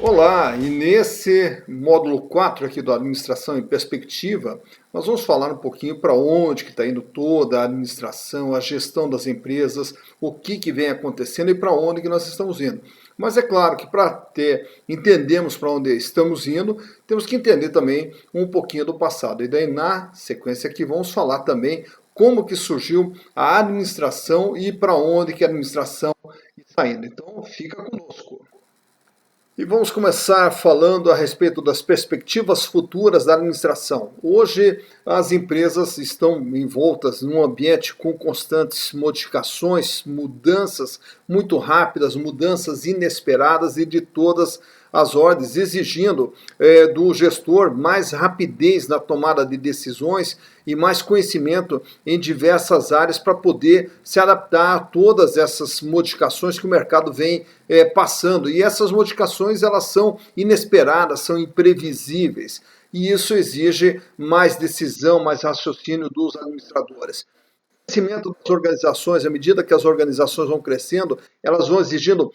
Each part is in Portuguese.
Olá, e nesse módulo 4 aqui do Administração em Perspectiva, nós vamos falar um pouquinho para onde que está indo toda a administração, a gestão das empresas, o que vem acontecendo e para onde que nós estamos indo. Mas é claro que para entendermos para onde estamos indo, temos que entender também um pouquinho do passado. E daí na sequência aqui vamos falar também como que surgiu a administração e para onde que a administração está indo. Então fica conosco. E vamos começar falando a respeito das perspectivas futuras da administração. Hoje, as empresas estão envoltas num ambiente com constantes modificações, mudanças muito rápidas, mudanças inesperadas e de todas as ordens, exigindo do gestor mais rapidez na tomada de decisões e mais conhecimento em diversas áreas para poder se adaptar a todas essas modificações que o mercado vem passando. E essas modificações elas são inesperadas, são imprevisíveis. E isso exige mais decisão, mais raciocínio dos administradores. O crescimento das organizações, à medida que as organizações vão crescendo, elas vão exigindo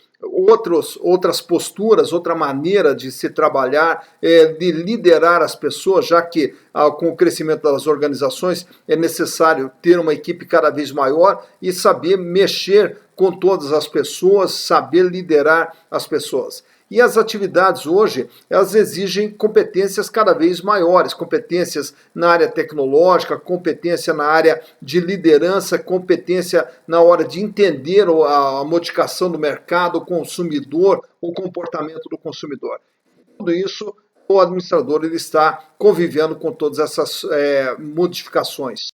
outras posturas, outra maneira de se trabalhar, de liderar as pessoas, já que com o crescimento das organizações é necessário ter uma equipe cada vez maior e saber mexer com todas as pessoas, saber liderar as pessoas. E as atividades hoje, elas exigem competências cada vez maiores, competências na área tecnológica, competência na área de liderança, competência na hora de entender a modificação do mercado, o consumidor, o comportamento do consumidor. Tudo isso, o administrador ele está convivendo com todas essas modificações.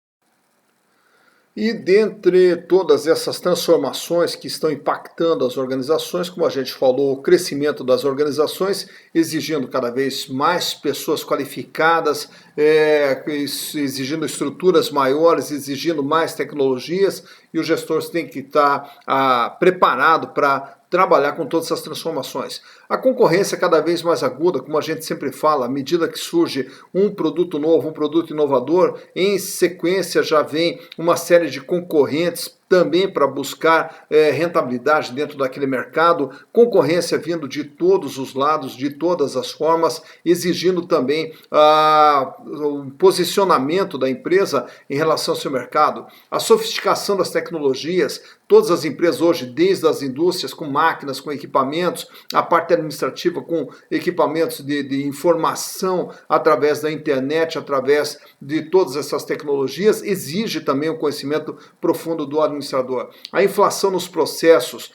E dentre todas essas transformações que estão impactando as organizações, como a gente falou, o crescimento das organizações, exigindo cada vez mais pessoas qualificadas, exigindo estruturas maiores, exigindo mais tecnologias, e os gestores têm que estar preparado para trabalhar com todas essas transformações. A concorrência é cada vez mais aguda, como a gente sempre fala, à medida que surge um produto novo, um produto inovador, em sequência já vem uma série de concorrentes também para buscar rentabilidade dentro daquele mercado, concorrência vindo de todos os lados, de todas as formas, exigindo também o posicionamento da empresa em relação ao seu mercado, a sofisticação das tecnologias. Todas as empresas hoje, desde as indústrias com máquinas, com equipamentos, a parte administrativa com equipamentos de informação através da internet, através de todas essas tecnologias, exige também um conhecimento profundo do administrador. A inflação nos processos,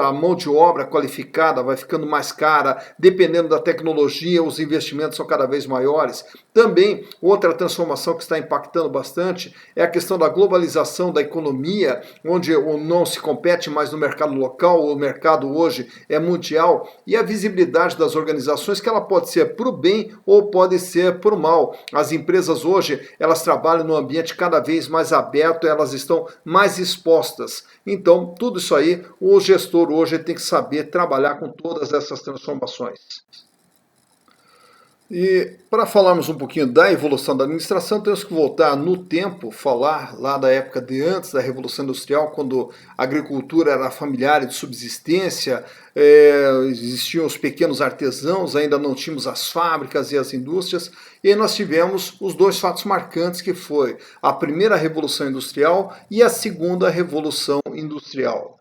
a mão de obra qualificada vai ficando mais cara, dependendo da tecnologia, os investimentos são cada vez maiores. Também, outra transformação que está impactando bastante é a questão da globalização da economia, onde não se compete mais no mercado local, o mercado hoje é mundial, e a visibilidade das organizações, que ela pode ser para o bem ou pode ser para o mal. As empresas hoje, elas trabalham num ambiente cada vez mais aberto, elas estão mais expostas. Então, tudo isso aí, o gestor hoje tem que saber trabalhar com todas essas transformações. E para falarmos um pouquinho da evolução da administração, temos que voltar no tempo, falar lá da época de antes da Revolução Industrial, quando a agricultura era familiar e de subsistência, existiam os pequenos artesãos, ainda não tínhamos as fábricas e as indústrias, e aí nós tivemos os dois fatos marcantes, que foi a primeira Revolução Industrial e a segunda Revolução Industrial.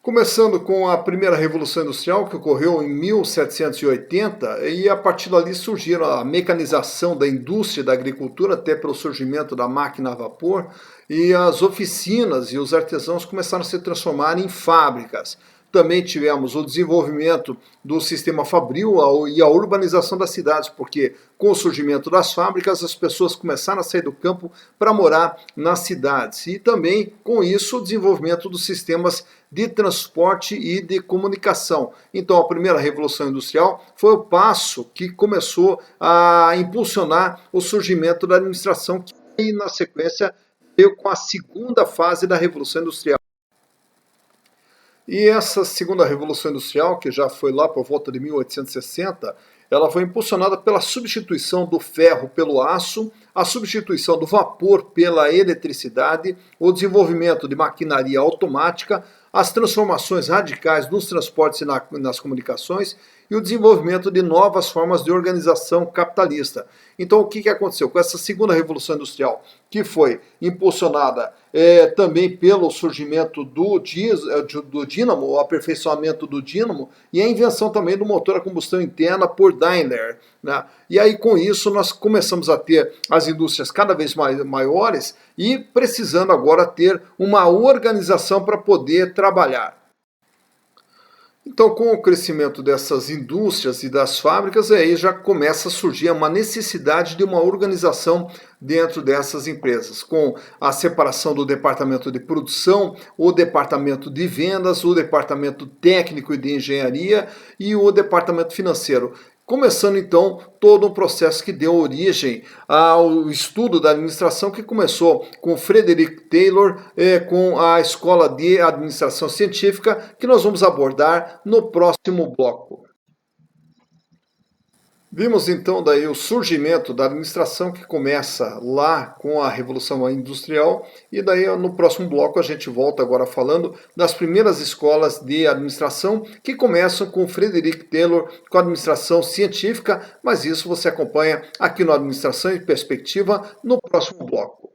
Começando com a primeira Revolução Industrial, que ocorreu em 1780, e a partir dali surgiram a mecanização da indústria da agricultura, até pelo surgimento da máquina a vapor, e as oficinas e os artesãos começaram a se transformar em fábricas. Também tivemos o desenvolvimento do sistema fabril e a urbanização das cidades, porque com o surgimento das fábricas, as pessoas começaram a sair do campo para morar nas cidades. E também, com isso, o desenvolvimento dos sistemas de transporte e de comunicação. Então, a primeira Revolução Industrial foi o passo que começou a impulsionar o surgimento da administração, que na sequência veio com a segunda fase da Revolução Industrial. E essa segunda Revolução Industrial, que já foi lá por volta de 1860, ela foi impulsionada pela substituição do ferro pelo aço, a substituição do vapor pela eletricidade, o desenvolvimento de maquinaria automática, as transformações radicais nos transportes e nas comunicações e o desenvolvimento de novas formas de organização capitalista. Então, o que aconteceu? Com essa segunda revolução industrial, que foi impulsionada também pelo surgimento do dínamo, o aperfeiçoamento do dínamo e a invenção também do motor a combustão interna por Daimler, né? E aí, com isso, nós começamos a ter as indústrias cada vez maiores e precisando agora ter uma organização para poder trabalhar. Então, com o crescimento dessas indústrias e das fábricas, aí já começa a surgir uma necessidade de uma organização dentro dessas empresas, com a separação do departamento de produção, o departamento de vendas, o departamento técnico e de engenharia e o departamento financeiro. Começando então todo um processo que deu origem ao estudo da administração, que começou com Frederick Taylor, com a Escola de Administração Científica, que nós vamos abordar no próximo bloco. Vimos então daí o surgimento da administração, que começa lá com a Revolução Industrial, e daí no próximo bloco a gente volta agora falando das primeiras escolas de administração, que começam com Frederick Taylor, com a administração científica, mas isso você acompanha aqui no Administração em Perspectiva no próximo bloco.